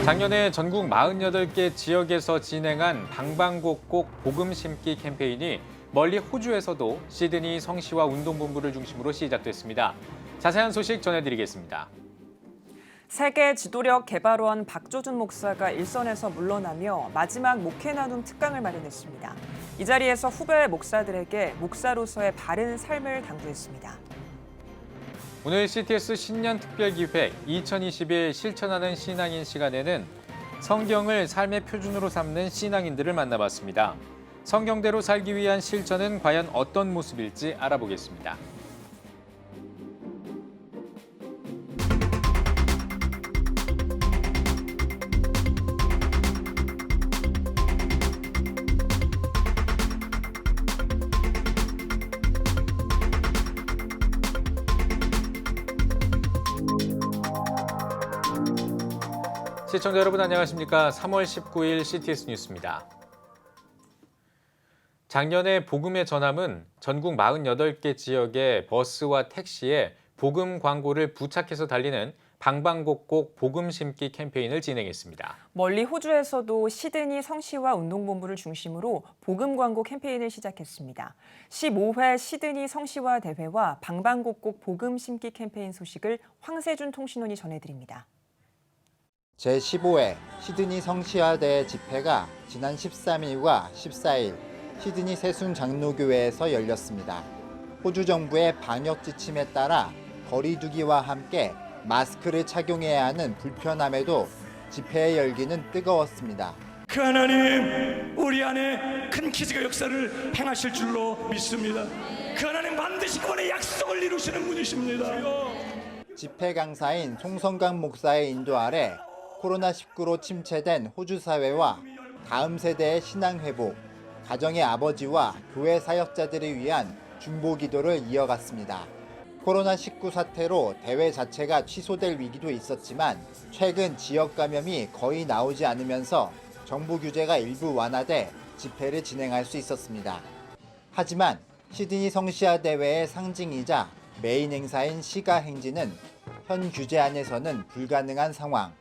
작년에 전국 48개 지역에서 진행한 방방곡곡 복음 심기 캠페인이 멀리 호주에서도 시드니 성시와 운동본부를 중심으로 시작됐습니다. 자세한 소식 전해드리겠습니다. 세계 지도력 개발원 박조준 목사가 일선에서 물러나며 마지막 목회 나눔 특강을 마련했습니다. 이 자리에서 후배 목사들에게 목사로서의 바른 삶을 당부했습니다. 오늘 CTS 신년 특별기획 2021 실천하는 신앙인 시간에는 성경을 삶의 표준으로 삼는 신앙인들을 만나봤습니다. 성경대로 살기 위한 실천은 과연 어떤 모습일지 알아보겠습니다. 시청자 여러분 안녕하십니까? 3월 19일 CTS 뉴스입니다. 작년에 복음의 전함은 전국 48개 지역의 버스와 택시에 복음 광고를 부착해서 달리는 방방곡곡 복음 심기 캠페인을 진행했습니다. 멀리 호주에서도 시드니 성시와 운동본부를 중심으로 복음 광고 캠페인을 시작했습니다. 15회 시드니 성시와 대회와 방방곡곡 복음 심기 캠페인 소식을 황세준 통신원이 전해드립니다. 제15회 시드니 성시화대 집회가 지난 13일과 14일 시드니 세순 장로교회에서 열렸습니다. 호주 정부의 방역 지침에 따라 거리 두기와 함께 마스크를 착용해야 하는 불편함에도 집회의 열기는 뜨거웠습니다. 그 하나님 우리 안에 큰 기적의 역사를 행하실 줄로 믿습니다. 그 하나님 반드시 그분의 약속을 이루시는 분이십니다. 집회 강사인 송성강 목사의 인도 아래 코로나19로 침체된 호주 사회와 다음 세대의 신앙 회복, 가정의 아버지와 교회 사역자들을 위한 중보 기도를 이어갔습니다. 코로나19 사태로 대회 자체가 취소될 위기도 있었지만 최근 지역 감염이 거의 나오지 않으면서 정부 규제가 일부 완화돼 집회를 진행할 수 있었습니다. 하지만 시드니 성시화 대회의 상징이자 메인 행사인 시가 행진은 현 규제 안에서는 불가능한 상황.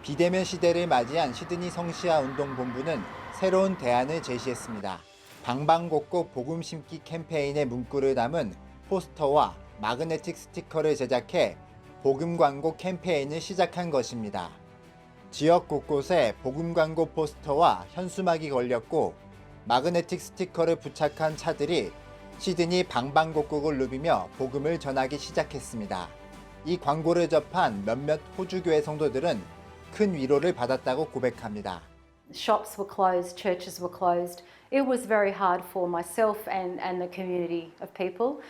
비대면 시대를 맞이한 시드니 성시화 운동본부는 새로운 대안을 제시했습니다. 방방곡곡 복음 심기 캠페인의 문구를 담은 포스터와 마그네틱 스티커를 제작해 복음 광고 캠페인을 시작한 것입니다. 지역 곳곳에 복음 광고 포스터와 현수막이 걸렸고 마그네틱 스티커를 부착한 차들이 시드니 방방곡곡을 누비며 복음을 전하기 시작했습니다. 이 광고를 접한 몇몇 호주교회 성도들은 큰 위로를 받았다고 고백합니다. Shops were closed, churches were closed. It was very hard for myself and the community of people.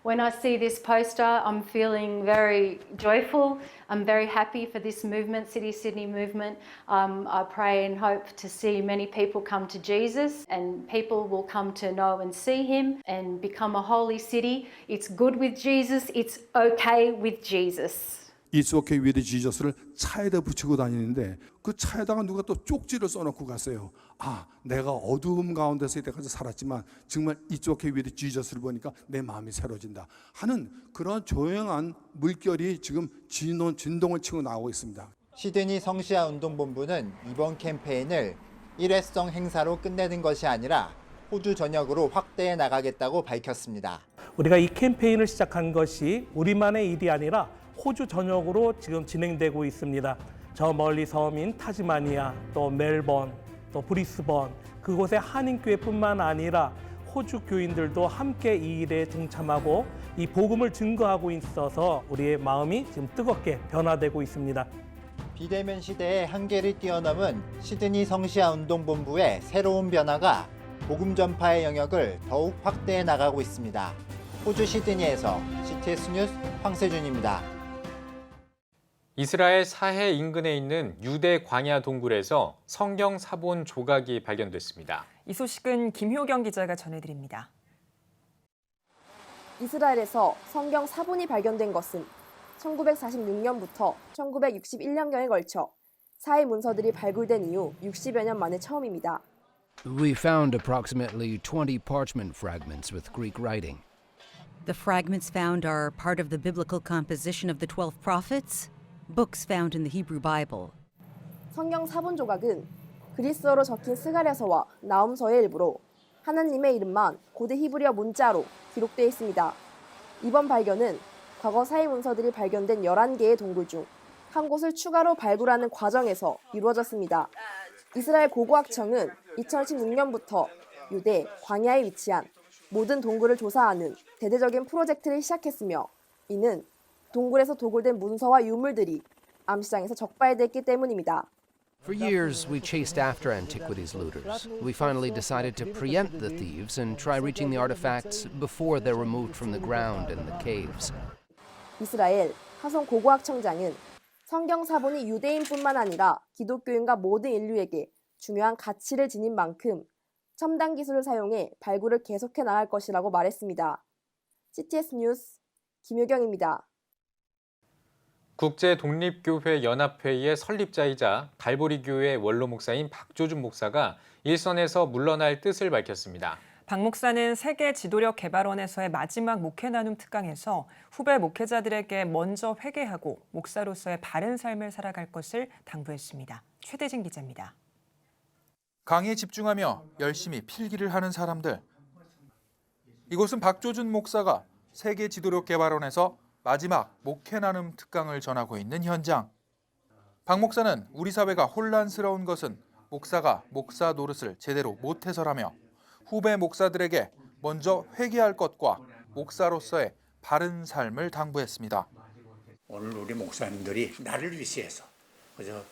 When I see this poster, I'm feeling very joyful. I'm very happy for this movement, City Sydney movement. I pray and hope to see many people come to Jesus and people will come to know and see him and become a holy city. It's good with Jesus. It's okay with Jesus. It's okay with Jesus를 차에다 붙이고 다니는데 그 차에다가 누가 또 쪽지를 써놓고 갔어요. 아, 내가 어두움 가운데서 이때까지 살았지만 정말 It's okay with Jesus를 보니까 내 마음이 새로워진다 하는 그런 조용한 물결이 지금 진동을 치고 나오고 있습니다. 시드니 성시화 운동본부는 이번 캠페인을 일회성 행사로 끝내는 것이 아니라 호주 전역으로 확대해 나가겠다고 밝혔습니다. 우리가 이 캠페인을 시작한 것이 우리만의 일이 아니라 호주 전역으로 지금 진행되고 있습니다. 저 멀리 섬인 타즈마니아, 또 멜번, 또 브리스번, 그곳의 한인교회뿐만 아니라 호주 교인들도 함께 이 일에 동참하고 이 복음을 증거하고 있어서 우리의 마음이 지금 뜨겁게 변화되고 있습니다. 비대면 시대의 한계를 뛰어넘은 시드니 성시화 운동본부의 새로운 변화가 복음 전파의 영역을 더욱 확대해 나가고 있습니다. 호주 시드니에서 CTS 뉴스 황세준입니다. 이스라엘 사해 인근에 있는 유대 광야 동굴에서 성경 사본 조각이 발견됐습니다. 이 소식은 김효경 기자가 전해드립니다. 이스라엘에서 성경 사본이 발견된 것은 1946년부터 1961년경에 걸쳐 사해 문서들이 발굴된 이후 60여 년 만에 처음입니다. We found approximately 20 parchment fragments with Greek writing. The fragments found are part of the biblical composition of the 12 prophets, books found in the Hebrew Bible. 성경 사본 조각은 그리스어로 적힌 스가랴서와 나훔서의 일부로 하나님의 이름만 고대 히브리어 문자로 기록되어 있습니다. 이번 발견은 과거 사회 문서들이 발견된 11개의 동굴 중 한 곳을 추가로 발굴하는 과정에서 이루어졌습니다. 이스라엘 고고학청은 2016년부터 유대 광야에 위치한 모든 동굴을 조사하는 대대적인 프로젝트를 시작했으며 이는 동굴에서 도굴된 문서와 유물들이 암시장에서 적발됐기 때문입니다. For years, we chased after antiquities looters. We finally decided to preempt the thieves and try reaching the artifacts before they're removed from the ground in the caves. 이스라엘 하손 고고학청장은 성경 사본이 유대인뿐만 아니라 기독교인과 모든 인류에게 중요한 가치를 지닌 만큼 첨단 기술을 사용해 발굴을 계속해 나갈 것이라고 말했습니다. CTS 뉴스 김효경입니다. 국제독립교회연합회의 설립자이자 갈보리교회 원로 목사인 박조준 목사가 일선에서 물러날 뜻을 밝혔습니다. 박 목사는 세계 지도력 개발원에서의 마지막 목회 나눔 특강에서 후배 목회자들에게 먼저 회개하고 목사로서의 바른 삶을 살아갈 것을 당부했습니다. 최대진 기자입니다. 강의에 집중하며 열심히 필기를 하는 사람들. 이곳은 박조준 목사가 세계 지도력 개발원에서 마지막 목회 나눔 특강을 전하고 있는 현장. 박 목사는 우리 사회가 혼란스러운 것은 목사가 목사 노릇을 제대로 못해서라며 후배 목사들에게 먼저 회개할 것과 목사로서의 바른 삶을 당부했습니다. 오늘 우리 목사님들이 나를 위시해서 그저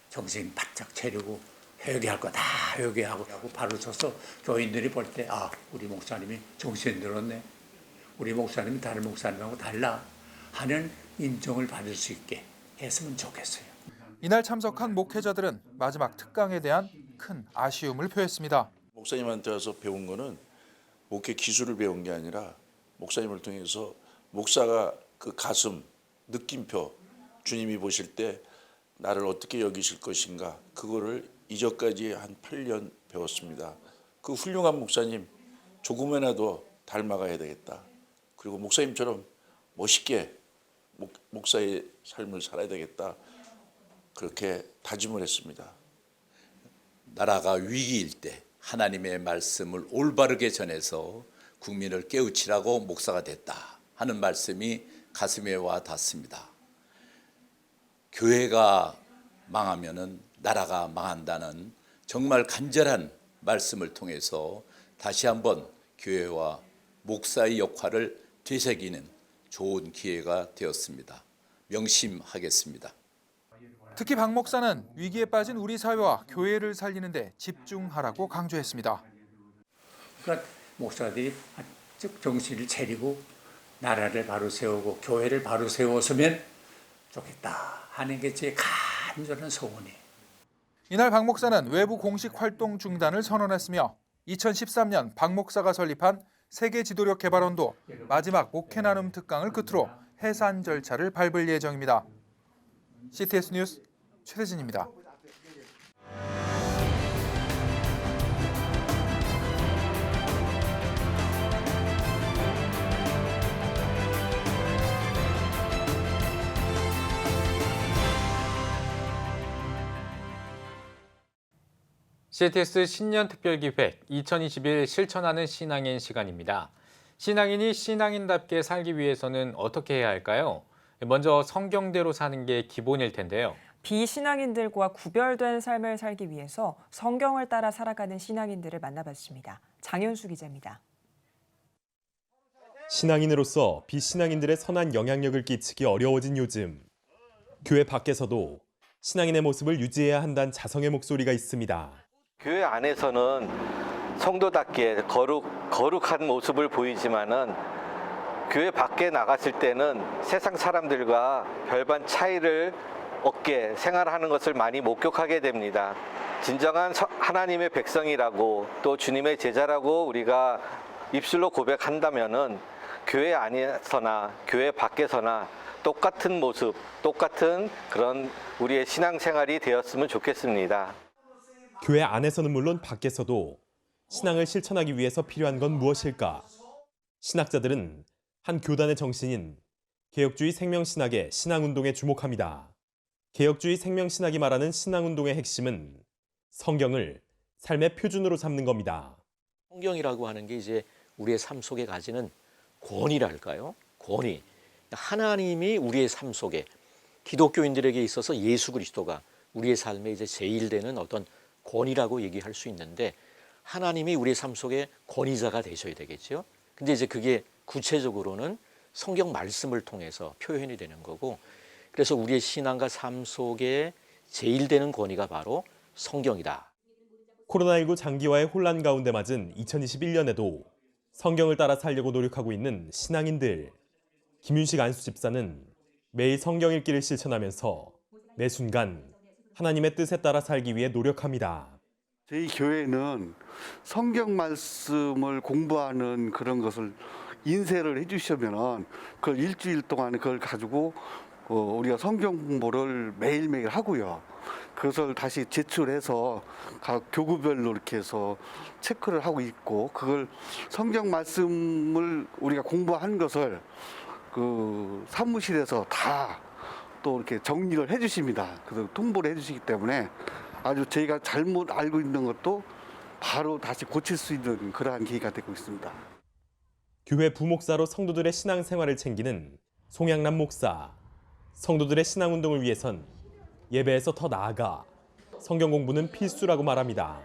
정신 바짝 차리고 회개할 거 다 회개하고 바로 서서 교인들이 볼 때 우리 목사님이 정신 들었네. 우리 목사님이 다른 목사님하고 달라 하는 인정을 받을 수 있게 했으면 좋겠어요. 이날 참석한 목회자들은 마지막 특강에 대한 큰 아쉬움을 표했습니다. 목사님한테 와서 배운 거는 목회 기술을 배운 게 아니라 목사님을 통해서 목사가 그 가슴, 느낌표, 주님이 보실 때 나를 어떻게 여기실 것인가 그거를 이전까지 한 8년 배웠습니다. 그 훌륭한 목사님 조금이라도 닮아가야 되겠다. 그리고 목사님처럼 멋있게 목사의 삶을 살아야 되겠다. 그렇게 다짐을 했습니다. 나라가 위기일 때 하나님의 말씀을 올바르게 전해서 국민을 깨우치라고 목사가 됐다 하는 말씀이 가슴에 와 닿습니다. 교회가 망하면은 나라가 망한다는 정말 간절한 말씀을 통해서 다시 한번 교회와 목사의 역할을 되새기는 좋은 기회가 되었습니다. 명심하겠습니다. 특히 박 목사는 위기에 빠진 우리 사회와 교회를 살리는 데 집중하라고 강조했습니다. 그러니까 목사들이 정신을 차리고 나라를 바로 세우고 교회를 바로 세웠으면 좋겠다 하는 게 제 간절한 소원이에요. 이날 박 목사는 외부 공식 활동 중단을 선언했으며 2013년 박 목사가 설립한 세계 지도력 개발원도 마지막 목회 나눔 특강을 끝으로 해산 절차를 밟을 예정입니다. CTS 뉴스 최대진입니다. CTS 신년 특별기획 2021 실천하는 신앙인 시간입니다. 신앙인이 신앙인답게 살기 위해서는 어떻게 해야 할까요? 먼저 성경대로 사는 게 기본일 텐데요. 비신앙인들과 구별된 삶을 살기 위해서 성경을 따라 살아가는 신앙인들을 만나봤습니다. 장현수 기자입니다. 신앙인으로서 비신앙인들의 선한 영향력을 끼치기 어려워진 요즘, 교회 밖에서도 신앙인의 모습을 유지해야 한다는 자성의 목소리가 있습니다. 교회 안에서는 성도답게 거룩한 모습을 보이지만은 교회 밖에 나갔을 때는 세상 사람들과 별반 차이를 없게 생활하는 것을 많이 목격하게 됩니다. 진정한 하나님의 백성이라고 또 주님의 제자라고 우리가 입술로 고백한다면은 교회 안에서나 교회 밖에서나 똑같은 모습, 똑같은 그런 우리의 신앙생활이 되었으면 좋겠습니다. 교회 안에서는 물론 밖에서도 신앙을 실천하기 위해서 필요한 건 무엇일까? 신학자들은 한 교단의 정신인 개혁주의 생명신학의 신앙운동에 주목합니다. 개혁주의 생명신학이 말하는 신앙운동의 핵심은 성경을 삶의 표준으로 삼는 겁니다. 성경이라고 하는 게 이제 우리의 삶 속에 가지는 권위랄까요? 권위. 하나님이 우리의 삶 속에 기독교인들에게 있어서 예수 그리스도가 우리의 삶에 이제 제일 되는 어떤 권위라고 얘기할 수 있는데 하나님이 우리의 삶 속에 권위자가 되셔야 되겠죠. 근데 이제 그게 구체적으로는 성경 말씀을 통해서 표현이 되는 거고 그래서 우리의 신앙과 삶 속에 제일 되는 권위가 바로 성경이다. 코로나19 장기화의 혼란 가운데 맞은 2021년에도 성경을 따라 살려고 노력하고 있는 신앙인들. 김윤식 안수 집사는 매일 성경 읽기를 실천하면서 매 순간 하나님의 뜻에 따라 살기 위해 노력합니다. 저희 교회는 성경 말씀을 공부하는 그런 것을 인쇄를 해주시면 그걸 일주일 동안 그걸 가지고 우리가 성경 공부를 매일매일 하고요. 그것을 다시 제출해서 각 교구별로 이렇게 해서 체크를 하고 있고 그걸 성경 말씀을 우리가 공부한 것을 그 사무실에서 다 또 이렇게 정리를 해주십니다. 그래서 통보를 해주시기 때문에 아주 저희가 잘못 알고 있는 것도 바로 다시 고칠 수 있는 그러한 계기가 되고 있습니다. 교회 부목사로 성도들의 신앙생활을 챙기는 송양남 목사. 성도들의 신앙운동을 위해선 예배에서 더 나아가 성경 공부는 필수라고 말합니다.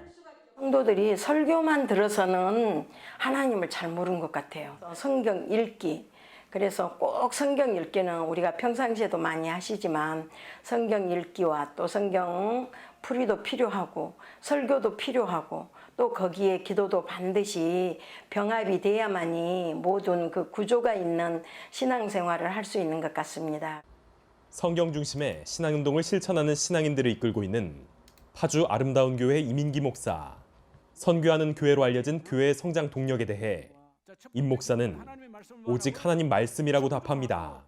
성도들이 설교만 들어서는 하나님을 잘 모르는 것 같아요. 성경 읽기. 그래서 꼭 성경 읽기는 우리가 평상시에도 많이 하시지만 성경 읽기와 또 성경 풀이도 필요하고 설교도 필요하고 또 거기에 기도도 반드시 병합이 돼야만이 모든 그 구조가 있는 신앙생활을 할 수 있는 것 같습니다. 성경 중심의 신앙운동을 실천하는 신앙인들을 이끌고 있는 파주 아름다운 교회 이민기 목사. 선교하는 교회로 알려진 교회의 성장 동력에 대해 임 목사는 오직 하나님 말씀이라고 답합니다.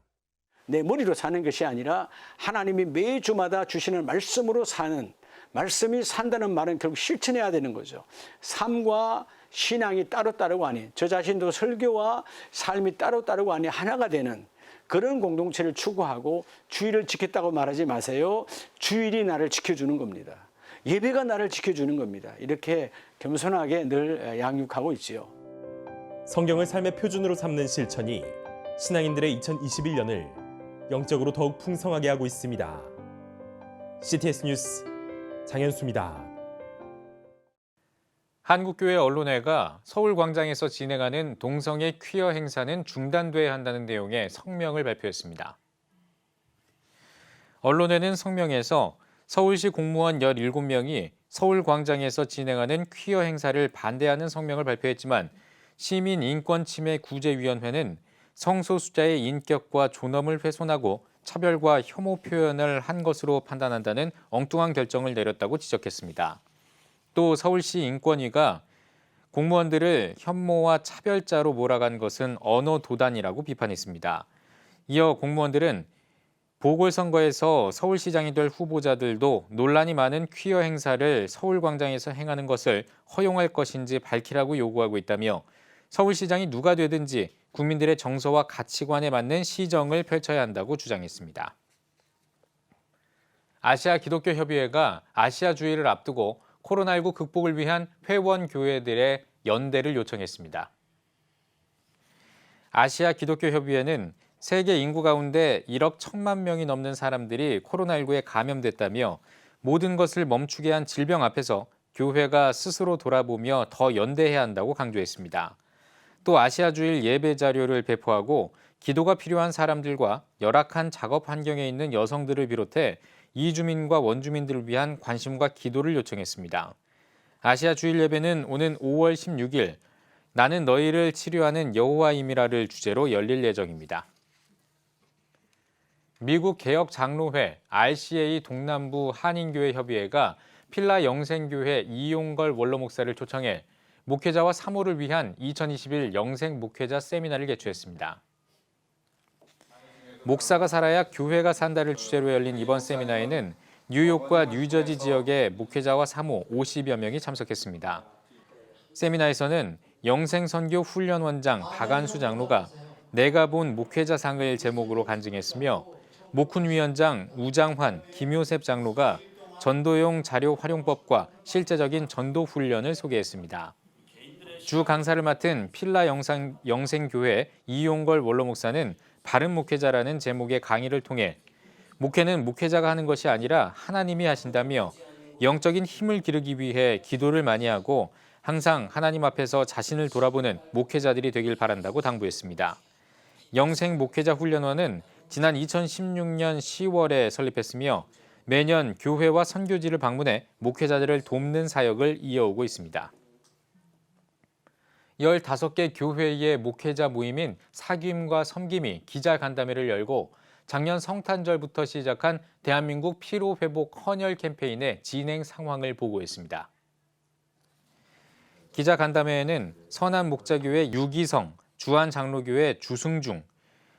내 머리로 사는 것이 아니라 하나님이 매주마다 주시는 말씀으로 사는, 말씀이 산다는 말은 결국 실천해야 되는 거죠. 삶과 신앙이 따로따로가 아닌, 저 자신도 설교와 삶이 따로따로가 아닌 하나가 되는 그런 공동체를 추구하고 주일을 지켰다고 말하지 마세요. 주일이 나를 지켜주는 겁니다. 예배가 나를 지켜주는 겁니다. 이렇게 겸손하게 늘 양육하고 있지요. 성경을 삶의 표준으로 삼는 실천이 신앙인들의 2021년을 영적으로 더욱 풍성하게 하고 있습니다. CTS 뉴스 장현수입니다. 한국교회 언론회가 서울광장에서 진행하는 동성애 퀴어 행사는 중단돼야 한다는 내용의 성명을 발표했습니다. 언론회는 성명에서 서울시 공무원 17명이 서울광장에서 진행하는 퀴어 행사를 반대하는 성명을 발표했지만 시민인권침해구제위원회는 성소수자의 인격과 존엄을 훼손하고 차별과 혐오 표현을 한 것으로 판단한다는 엉뚱한 결정을 내렸다고 지적했습니다. 또 서울시 인권위가 공무원들을 혐오와 차별자로 몰아간 것은 언어 도단이라고 비판했습니다. 이어 공무원들은 보궐선거에서 서울시장이 될 후보자들도 논란이 많은 퀴어 행사를 서울광장에서 행하는 것을 허용할 것인지 밝히라고 요구하고 있다며 서울시장이 누가 되든지 국민들의 정서와 가치관에 맞는 시정을 펼쳐야 한다고 주장했습니다. 아시아 기독교협의회가 아시아 주일을 앞두고 코로나19 극복을 위한 회원 교회들의 연대를 요청했습니다. 아시아 기독교협의회는 세계 인구 가운데 1억 1,000만 명이 넘는 사람들이 코로나19에 감염됐다며 모든 것을 멈추게 한 질병 앞에서 교회가 스스로 돌아보며 더 연대해야 한다고 강조했습니다. 또 아시아 주일 예배 자료를 배포하고 기도가 필요한 사람들과 열악한 작업 환경에 있는 여성들을 비롯해 이주민과 원주민들을 위한 관심과 기도를 요청했습니다. 아시아 주일 예배는 오는 5월 16일 나는 너희를 치료하는 여호와임이라를 주제로 열릴 예정입니다. 미국 개혁장로회 RCA 동남부 한인교회 협의회가 필라 영생교회 이용걸 원로 목사를 초청해 목회자와 사모를 위한 2021 영생 목회자 세미나를 개최했습니다. 목사가 살아야 교회가 산다를 주제로 열린 이번 세미나에는 뉴욕과 뉴저지 지역의 목회자와 사모 50여 명이 참석했습니다. 세미나에서는 영생선교 훈련원장 박안수 장로가 내가 본 목회자상을 제목으로 간증했으며 목훈 위원장, 우장환, 김효셉 장로가 전도용 자료 활용법과 실제적인 전도 훈련을 소개했습니다. 주 강사를 맡은 필라 영생교회 이용걸 원로 목사는 바른 목회자라는 제목의 강의를 통해 목회는 목회자가 하는 것이 아니라 하나님이 하신다며 영적인 힘을 기르기 위해 기도를 많이 하고 항상 하나님 앞에서 자신을 돌아보는 목회자들이 되길 바란다고 당부했습니다. 영생 목회자 훈련원은 지난 2016년 10월에 설립했으며 매년 교회와 선교지를 방문해 목회자들을 돕는 사역을 이어오고 있습니다. 15개 교회의 목회자 모임인 사귐과 섬김이 기자간담회를 열고 작년 성탄절부터 시작한 대한민국 피로회복 헌혈 캠페인의 진행 상황을 보고했습니다. 기자간담회에는 선한목자교회 유기성, 주한장로교회 주승중,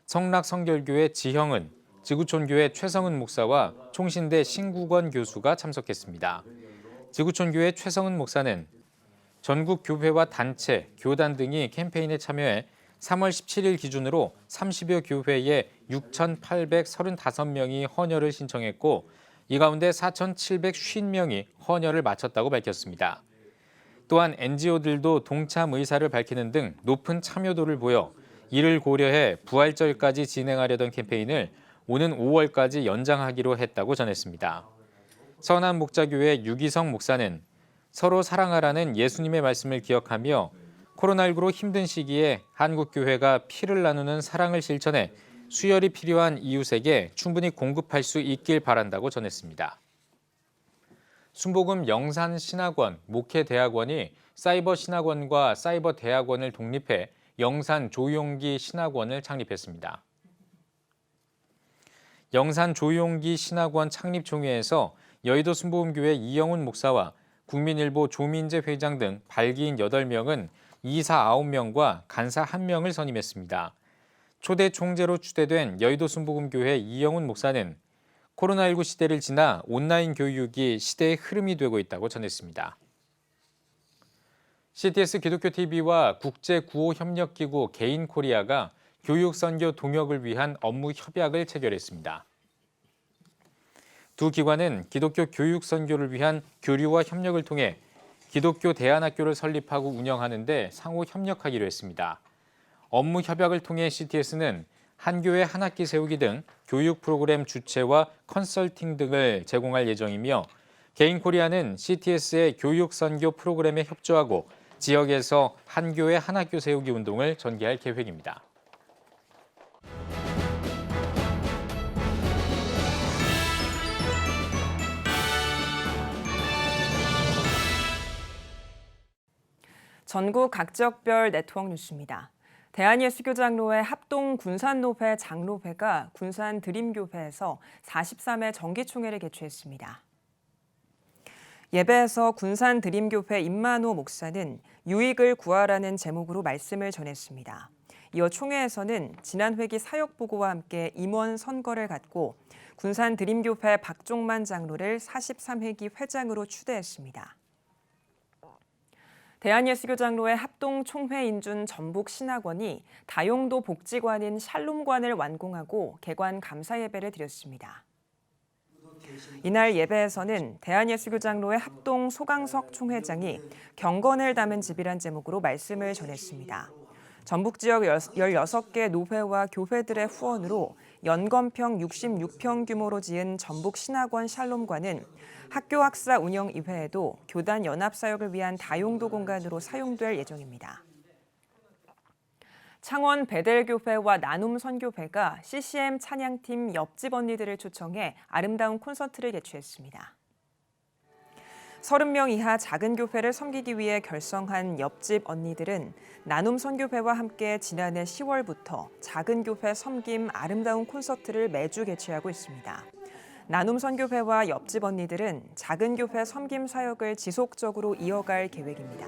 성락성결교회 지형은, 지구촌교회 최성은 목사와 총신대 신국원 교수가 참석했습니다. 지구촌교회 최성은 목사는 전국 교회와 단체, 교단 등이 캠페인에 참여해 3월 17일 기준으로 30여 교회에 6,835명이 헌혈을 신청했고 이 가운데 4,750명이 헌혈을 마쳤다고 밝혔습니다. 또한 NGO들도 동참 의사를 밝히는 등 높은 참여도를 보여 이를 고려해 부활절까지 진행하려던 캠페인을 오는 5월까지 연장하기로 했다고 전했습니다. 선한목자교회 유기성 목사는 서로 사랑하라는 예수님의 말씀을 기억하며 코로나19로 힘든 시기에 한국교회가 피를 나누는 사랑을 실천해 수혈이 필요한 이웃에게 충분히 공급할 수 있길 바란다고 전했습니다. 순복음 영산신학원 목회대학원이 사이버신학원과 사이버대학원을 독립해 영산조용기 신학원을 창립했습니다. 영산조용기 신학원 창립총회에서 여의도 순복음교회 이영훈 목사와 국민일보 조민재 회장 등 발기인 8명은 이사 9명과 간사 1명을 선임했습니다. 초대 총재로 추대된 여의도 순복음교회 이영훈 목사는 코로나19 시대를 지나 온라인 교육이 시대의 흐름이 되고 있다고 전했습니다. CTS 기독교TV와 국제구호협력기구 개인코리아가 교육선교 동역을 위한 업무 협약을 체결했습니다. 두 기관은 기독교 교육선교를 위한 교류와 협력을 통해 기독교 대안학교를 설립하고 운영하는 데 상호 협력하기로 했습니다. 업무 협약을 통해 CTS는 한 교회 한 학기 세우기 등 교육 프로그램 주최와 컨설팅 등을 제공할 예정이며 개인코리아는 CTS의 교육선교 프로그램에 협조하고 지역에서 한 교회 한 학교 세우기 운동을 전개할 계획입니다. 전국 각지역별 네트워크 뉴스입니다. 대한예수교장로회 합동 군산노회 장로회가 군산 드림교회에서 43회 정기총회를 개최했습니다. 예배에서 군산 드림교회 임만호 목사는 유익을 구하라는 제목으로 말씀을 전했습니다. 이어 총회에서는 지난 회기 사역보고와 함께 임원 선거를 갖고 군산 드림교회 박종만 장로를 43회기 회장으로 추대했습니다. 대한예수교장로회 합동총회 인준 전북신학원이 다용도 복지관인 샬롬관을 완공하고 개관 감사 예배를 드렸습니다. 이날 예배에서는 대한예수교장로회 합동 소강석 총회장이 경건을 담은 집이란 제목으로 말씀을 전했습니다. 전북 지역 16개 노회와 교회들의 후원으로 연건평 66평 규모로 지은 전북신학원 샬롬관은 학교 학사 운영 이외에도 교단 연합 사역을 위한 다용도 공간으로 사용될 예정입니다. 창원 베델교회와 나눔 선교회가 CCM 찬양팀 옆집 언니들을 초청해 아름다운 콘서트를 개최했습니다. 30명 이하 작은 교회를 섬기기 위해 결성한 옆집 언니들은 나눔 선교회와 함께 지난해 10월부터 작은 교회 섬김 아름다운 콘서트를 매주 개최하고 있습니다. 나눔 선교회와 옆집 언니들은 작은 교회 섬김 사역을 지속적으로 이어갈 계획입니다.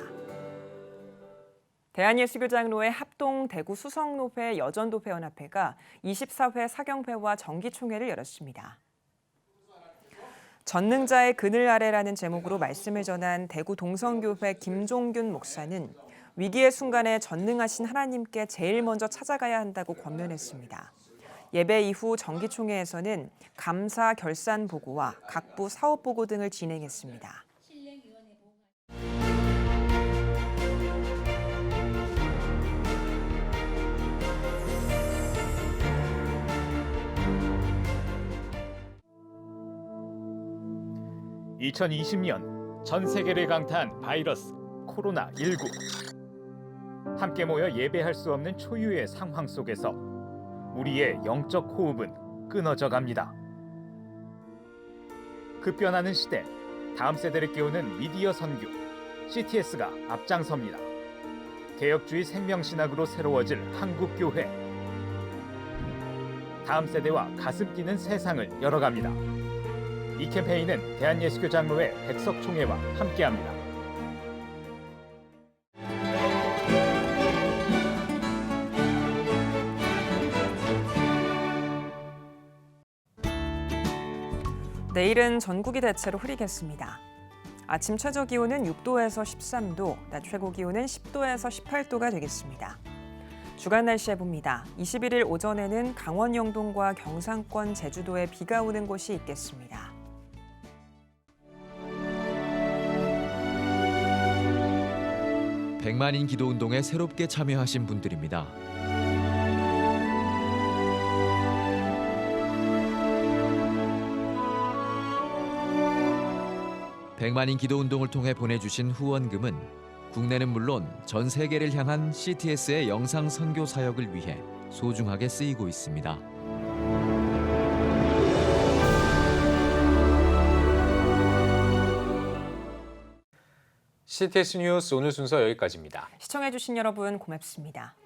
대한예수교장로회 합동 대구 수성노회 여전도회연합회가 24회 사경회와 정기총회를 열었습니다. 전능자의 그늘 아래라는 제목으로 말씀을 전한 대구 동성교회 김종균 목사는 위기의 순간에 전능하신 하나님께 제일 먼저 찾아가야 한다고 권면했습니다. 예배 이후 정기총회에서는 감사 결산 보고와 각부 사업 보고 등을 진행했습니다. (2020년) 전 세계를 강타한 바이러스 코로나19. 함께 모여 예배할 수 없는 초유의 상황 속에서 우리의 영적 호흡은 끊어져 갑니다. 급변하는 시대, 다음 세대를 깨우는 미디어 선교, CTS가 앞장섭니다. 개혁주의 생명신학으로 새로워질 한국교회. 다음 세대와 가슴 뛰는 세상을 열어갑니다. 이 캠페인은 대한예수교장로회 백석총회와 함께합니다. 내일은 전국이 대체로 흐리겠습니다. 아침 최저 기온은 6도에서 13도, 낮 최고 기온은 10도에서 18도가 되겠습니다. 주간 날씨 해봅니다. 21일 오전에는 강원 영동과 경상권, 제주도에 비가 오는 곳이 있겠습니다. 백만인 기도운동에 새롭게 참여하신 분들입니다. 백만인 기도운동을 통해 보내주신 후원금은 국내는 물론 전 세계를 향한 CTS의 영상 선교 사역을 위해 소중하게 쓰이고 있습니다. CTS 뉴스 오늘 순서 여기까지입니다. 시청해주신 여러분 고맙습니다.